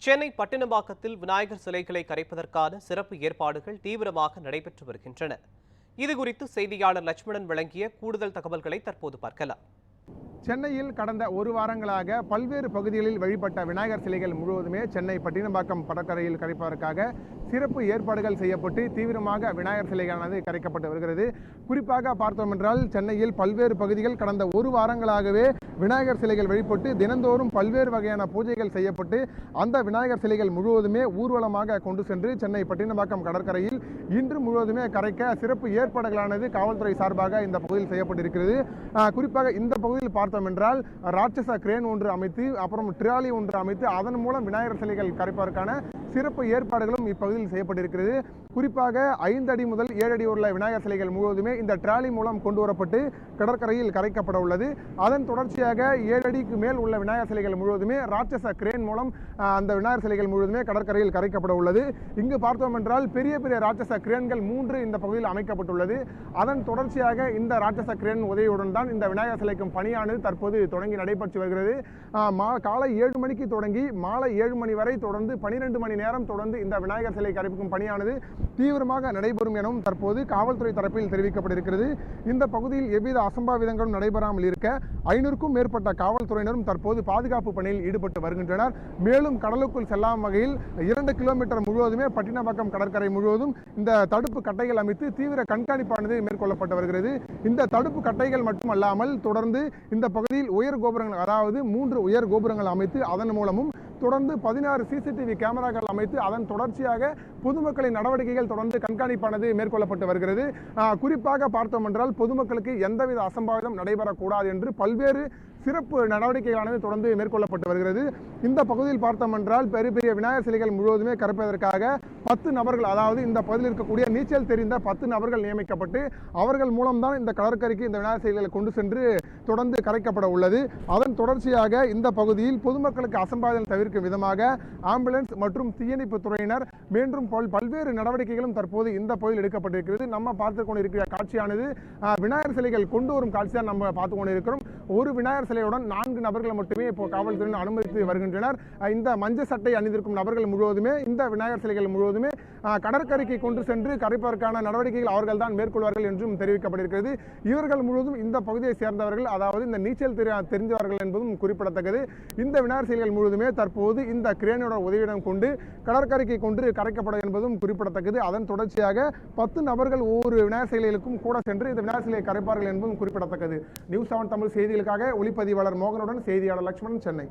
சென்னை பட்டினப்பாக்கத்தில் விநாயகர் சிலைகளை கரைப்பதற்கான சிறப்பு ஏற்பாடுகள் தீவிரமாக நடைபெற்று வருகின்றன. இதுகுறித்து செய்தியாளர் லட்சுமணன் வழங்கிய கூடுதல் தகவல்களை தற்போது பார்க்கலாம். சென்னையில் கடந்த ஒரு வாரங்களாக பல்வேறு பகுதிகளில் வழிபட்ட விநாயகர் சிலைகள் முழுவதுமே சென்னை பட்டினப்பாக்கம் கடற்கரையில் கரைப்பதற்காக சிறப்பு ஏற்பாடுகள் செய்யப்பட்டு தீவிரமாக விநாயகர் சிலைகளானது கரைக்கப்பட்டு வருகிறது. குறிப்பாக பார்த்தோம் என்றால் சென்னையில் பல்வேறு பகுதிகள் கடந்த ஒரு வாரங்களாகவே விநாயகர் சிலைகள் வழிபட்டு தினந்தோறும் பல்வேறு வகையான பூஜைகள் செய்யப்பட்டு அந்த விநாயகர் சிலைகள் முழுவதுமே ஊர்வலமாக கொண்டு சென்று சென்னை பட்டினப்பாக்கம் கடற்கரையில் இன்று முழுவதுமே கரைக்க சிறப்பு ஏற்பாடுகளானது காவல்துறை சார்பாக இந்த பகுதியில் செய்யப்பட்டிருக்கிறது. குறிப்பாக இந்த பகுதியில் பார்த்தோம் என்றால் ராட்சச கிரேன் ஒன்று அமைத்து அப்புறம் ட்ராலி ஒன்று அமைத்து அதன் மூலம் விநாயகர் சிலைகள் கரைப்பதற்கான சிறப்பு ஏற்பாடுகளும் இப்பகுதியில் செய்யப்பட்டிருக்கிறது. குறிப்பாக 5 அடி முதல் 7 அடி உள்ள விநாயகர் சிலைகள் முழுவதுமே இந்த ட்ராலி மூலம் கொண்டு வரப்பட்டு கடற்கரையில் கரைக்கப்பட உள்ளது. அதன் தொடர்ச்சியாக 7 அடிக்கு மேல் உள்ள விநாயகர் சிலைகள் முழுவதுமே ராட்சச கிரேன் மூலம் அந்த விநாயகர் சிலைகள் முழுவதுமே கடற்கரையில் கரைக்கப்பட உள்ளது. இங்கு பார்த்தோம் என்றால் பெரிய பெரிய ராட்சச கிரேன்கள் 3 இந்த பகுதியில் அமைக்கப்பட்டுள்ளது. அதன் தொடர்ச்சியாக இந்த ராட்சச கிரேன் உதவியுடன் தான் இந்த விநாயகர் சிலைக்கும் பணியானது தற்போது தொடங்கி நடைபெற்று வருகிறது. காலை 7 மணிக்கு தொடங்கி மாலை 7 மணி வரை தொடர்ந்து 12 மணி நேரம் தொடர்ந்து இந்த விநாயகர் சிலை கரைக்கும் பணியானது தீவிரமாக நடைபெறும் எனவும் தற்போது காவல்துறை தரப்பில் தெரிவிக்கப்பட்டிருக்கிறது. இந்த பகுதியில் எவ்வித அசம்பாவிதங்களும் நடைபெறாமல் இருக்க 500க்கும் மேற்பட்ட காவல்துறையினரும் தற்போது பாதுகாப்பு பணியில் ஈடுபட்டு வருகின்றனர். மேலும் கடலுக்குள் செல்லாத வகையில் 2 கிலோமீட்டர் முழுவதுமே பட்டினப்பாக்கம் கடற்கரை முழுவதும் இந்த தடுப்பு கட்டைகள் அமைத்து தீவிர கண்காணிப்பானது மேற்கொள்ளப்பட்டு வருகிறது. இந்த தடுப்பு கட்டைகள் மட்டுமல்லாமல் தொடர்ந்து இந்த பகுதியில் உயர் கோபுரங்கள், அதாவது 3 உயர் கோபுரங்கள் அமைத்து அதன் மூலமும் தொடர்ந்து 16 சிசிடிவி கேமராக்கள் அமைத்து அதன் தொடர்ச்சியாக பொதுமக்களின் நடவடிக்கைகள் தொடர்ந்து கண்காணிப்பானது மேற்கொள்ளப்பட்டு வருகிறது. குறிப்பாக பார்த்தோம் என்றால் பொதுமக்களுக்கு எந்தவித அசம்பாவிதம் நடைபெறக்கூடாது என்று பல்வேறு சிறப்பு நடவடிக்கைகளானது தொடர்ந்து மேற்கொள்ளப்பட்டு வருகிறது. இந்த பகுதியில் பார்த்தோம் என்றால் பெரிய பெரிய விநாயகர் சிலைகள் முழுவதுமே கரைப்பதற்காக 10 நபர்கள், அதாவது இந்த பகுதியில் இருக்கக்கூடிய நீச்சல் தெரிந்த 10 நபர்கள் நியமிக்கப்பட்டு அவர்கள் மூலம்தான் இந்த கடற்கரைக்கு இந்த விநாயகர் சிலைகளை கொண்டு சென்று தொடர்ந்து கரைக்கப்பட உள்ளது. அதன் தொடர்ச்சியாக இந்த பகுதியில் பொதுமக்களுக்கு அசம்பாவிதம் தவிர்க்கும் விதமாக ஆம்புலன்ஸ் மற்றும் தீயணைப்பு துறையினர் மீண்டும் பல்வேறு நடவடிக்கைகளும் தற்போது இந்த பகுதியில் எடுக்கப்பட்டிருக்கிறது. நம்ம பார்த்து கொண்டிருக்கிற காட்சியானது விநாயகர் சிலைகள் கொண்டு வரும் காட்சி தான் நம்ம பார்த்து கொண்டிருக்கிறோம். ஒரு விநாயகர் சிலையுடன் 4 நபர்கள் மட்டுமே இப்போ காவல்துறையினர் அனுமதித்து வருகின்றனர். இந்த மஞ்சள் சட்டை அணிந்திருக்கும் நபர்கள் முழுவதுமே இந்த விநாயகர் சிலைகள் முழுவதுமே கடற்கரைக்கு கொண்டு சென்று கரைப்பதற்கான நடவடிக்கைகள் அவர்கள் தான் மேற்கொள்வார்கள் என்றும் தெரிவிக்கப்பட்டிருக்கிறது. இவர்கள் முழுவதும் இந்த பகுதியை சேர்ந்தவர்கள், அதாவது இந்த நீச்சல் தெரிந்தவர்கள் என்பதும் குறிப்பிடத்தக்கது. இந்த விநாயகர் சிலைகள் முழுவதுமே தற்போது இந்த கிரேனோட உதவியிடம் கொண்டு கடற்கரைக்கு கொண்டு கரைக்கப்படும் என்பதும் குறிப்பிடத்தக்கது. அதன் தொடர்ச்சியாக 10 நபர்கள் ஒவ்வொரு விநாயகர் சிலைகளுக்கும் கூட சென்று இந்த விநாயகர் சிலையை கரைப்பார்கள் என்பதும் குறிப்பிடத்தக்கது. நியூஸ் 7 தமிழ் செய்திகளுக்காக ஒளிப்பதிவாளர் மோகனுடன் செய்தியாளர் லட்சுமணன், சென்னை.